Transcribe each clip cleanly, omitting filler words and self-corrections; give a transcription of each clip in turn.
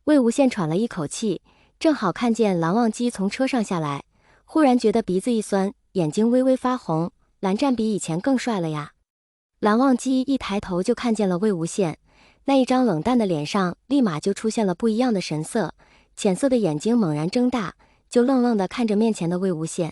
魏无羡喘了一口气，正好看见蓝忘机从车上下来，忽然觉得鼻子一酸，眼睛微微发红。蓝湛比以前更帅了呀！蓝忘机一抬头就看见了魏无羡，那一张冷淡的脸上立马就出现了不一样的神色，浅色的眼睛猛然睁大，就愣愣地看着面前的魏无羡。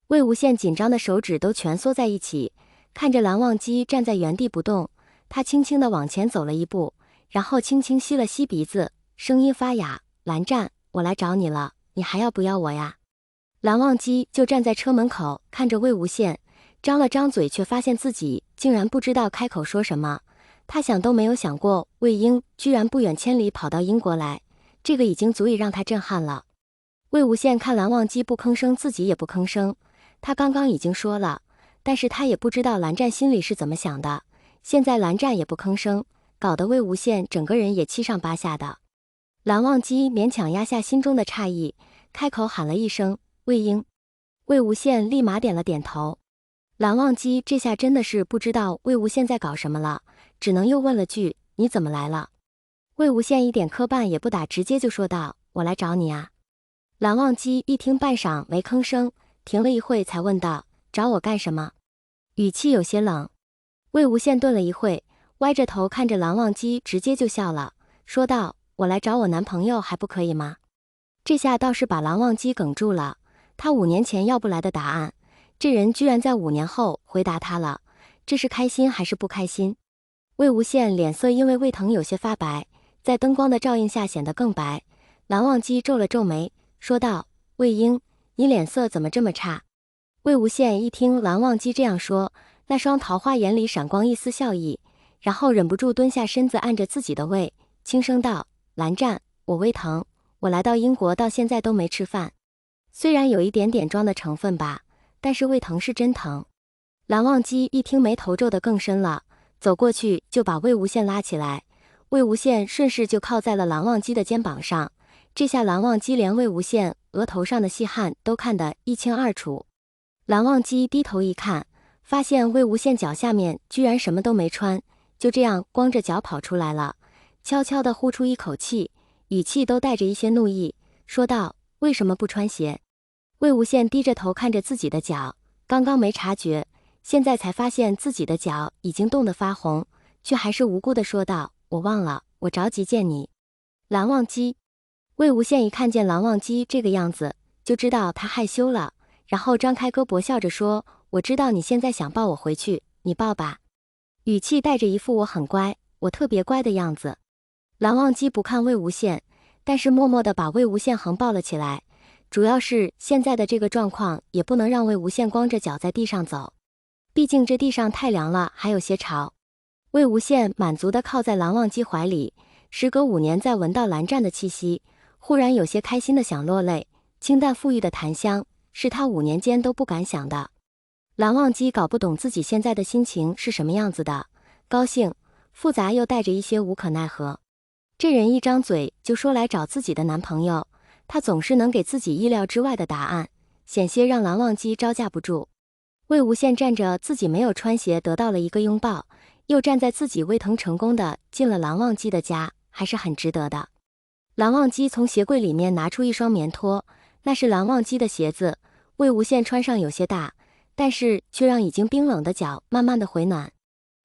魏无羡紧张的手指都蜷缩在一起，看着蓝忘机站在原地不动，他轻轻地往前走了一步，然后轻轻吸了吸鼻子，声音发哑：“蓝湛，我来找你了，你还要不要我呀？”蓝忘机就站在车门口看着魏无羡，张了张嘴，却发现自己竟然不知道开口说什么。他想都没有想过，魏婴居然不远千里跑到英国来，这个已经足以让他震撼了。魏无羡看蓝忘机不吭声，自己也不吭声。他刚刚已经说了，但是他也不知道蓝湛心里是怎么想的。现在蓝湛也不吭声，搞得魏无羡整个人也七上八下的。蓝忘机勉强压下心中的诧异，开口喊了一声：“魏婴。”魏无羡立马点了点头。蓝忘机这下真的是不知道魏无羡在搞什么了，只能又问了句：“你怎么来了？”魏无羡一点磕绊也不打，直接就说道：“我来找你啊。”蓝忘机一听半晌没吭声，停了一会才问道：“找我干什么？”语气有些冷。魏无羡顿了一会，歪着头看着蓝忘机，直接就笑了，说道：“我来找我男朋友还不可以吗？”这下倒是把蓝忘机哽住了，他5年前要不来的答案，这人居然在5年后回答他了，这是开心还是不开心？魏无羡脸色因为胃疼有些发白，在灯光的照映下显得更白。蓝忘机皱了皱眉，说道：“魏婴，你脸色怎么这么差？”魏无羡一听蓝忘机这样说，那双桃花眼里闪光一丝笑意，然后忍不住蹲下身子按着自己的胃，轻声道：“蓝湛，我胃疼，我来到英国到现在都没吃饭，虽然有一点点装的成分吧，但是胃疼是真疼。”蓝忘机一听眉头皱得更深了，走过去就把魏无羡拉起来，魏无羡顺势就靠在了蓝忘机的肩膀上，这下蓝忘机连魏无羡额头上的细汗都看得一清二楚。蓝忘机低头一看，发现魏无羡脚下面居然什么都没穿，就这样光着脚跑出来了，悄悄地呼出一口气，语气都带着一些怒意，说道：“为什么不穿鞋？”魏无羡低着头看着自己的脚，刚刚没察觉，现在才发现自己的脚已经冻得发红，却还是无辜地说道：“我忘了，我着急见你。”蓝忘机。魏无羡一看见蓝忘机这个样子，就知道他害羞了，然后张开胳膊笑着说：“我知道你现在想抱我回去，你抱吧。”语气带着一副我很乖，我特别乖的样子。蓝忘机不看魏无羡，但是默默地把魏无羡横抱了起来，主要是现在的这个状况也不能让魏无羡光着脚在地上走，毕竟这地上太凉了，还有些潮。魏无羡满足地靠在蓝忘机怀里，时隔5年再闻到蓝湛的气息，忽然有些开心的想落泪，清淡馥郁的檀香是他5年间都不敢想的。蓝忘机搞不懂自己现在的心情是什么样子的，高兴、复杂又带着一些无可奈何。这人一张嘴就说来找自己的男朋友，他总是能给自己意料之外的答案，险些让蓝忘机招架不住。魏无羡站着自己没有穿鞋得到了一个拥抱，又站在自己胃疼成功的进了蓝忘机的家，还是很值得的。蓝忘机从鞋柜里面拿出一双棉拖，那是蓝忘机的鞋子，魏无羡穿上有些大，但是却让已经冰冷的脚慢慢的回暖。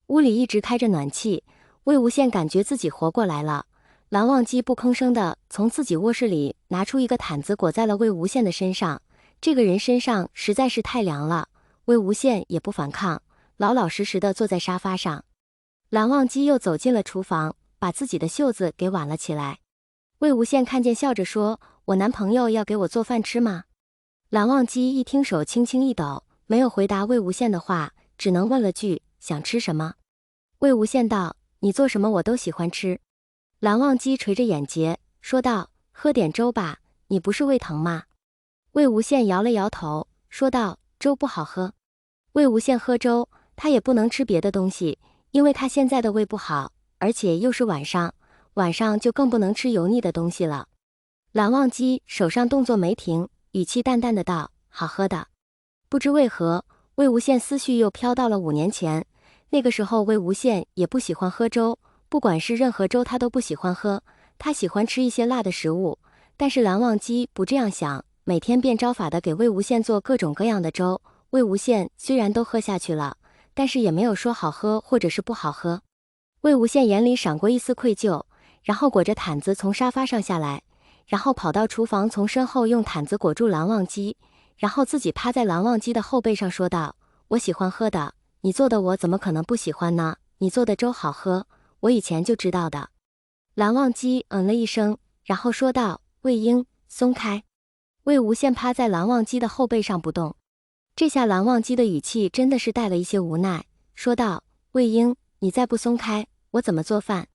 屋里一直开着暖气，魏无羡感觉自己活过来了。蓝忘机不吭声的从自己卧室里拿出一个毯子裹在了魏无羡的身上，这个人身上实在是太凉了，魏无羡也不反抗，老老实实的坐在沙发上。蓝忘机又走进了厨房，把自己的袖子给挽了起来。魏无羡看见笑着说：“我男朋友要给我做饭吃吗？”蓝忘机一听手轻轻一抖，没有回答魏无羡的话，只能问了句：“想吃什么？”魏无羡道：“你做什么我都喜欢吃。”蓝忘机垂着眼睫说道：“喝点粥吧，你不是胃疼吗？”魏无羡摇了摇头，说道：“粥不好喝。”魏无羡喝粥，他也不能吃别的东西，因为他现在的胃不好，而且又是晚上就更不能吃油腻的东西了。蓝忘机手上动作没停，语气淡淡的道：“好喝的。”不知为何，魏无羡思绪又飘到了5年前，那个时候魏无羡也不喜欢喝粥，不管是任何粥他都不喜欢喝，他喜欢吃一些辣的食物，但是蓝忘机不这样想，每天便招法的给魏无羡做各种各样的粥。魏无羡虽然都喝下去了，但是也没有说好喝或者是不好喝。魏无羡眼里闪过一丝愧疚，然后裹着毯子从沙发上下来，然后跑到厨房，从身后用毯子裹住蓝忘机，然后自己趴在蓝忘机的后背上说道：“我喜欢喝的，你做的我怎么可能不喜欢呢？你做的粥好喝，我以前就知道的。”蓝忘机了一声，然后说道：“魏婴，松开。”魏无羡趴在蓝忘机的后背上不动。这下蓝忘机的语气真的是带了一些无奈，说道：“魏婴，你再不松开，我怎么做饭？”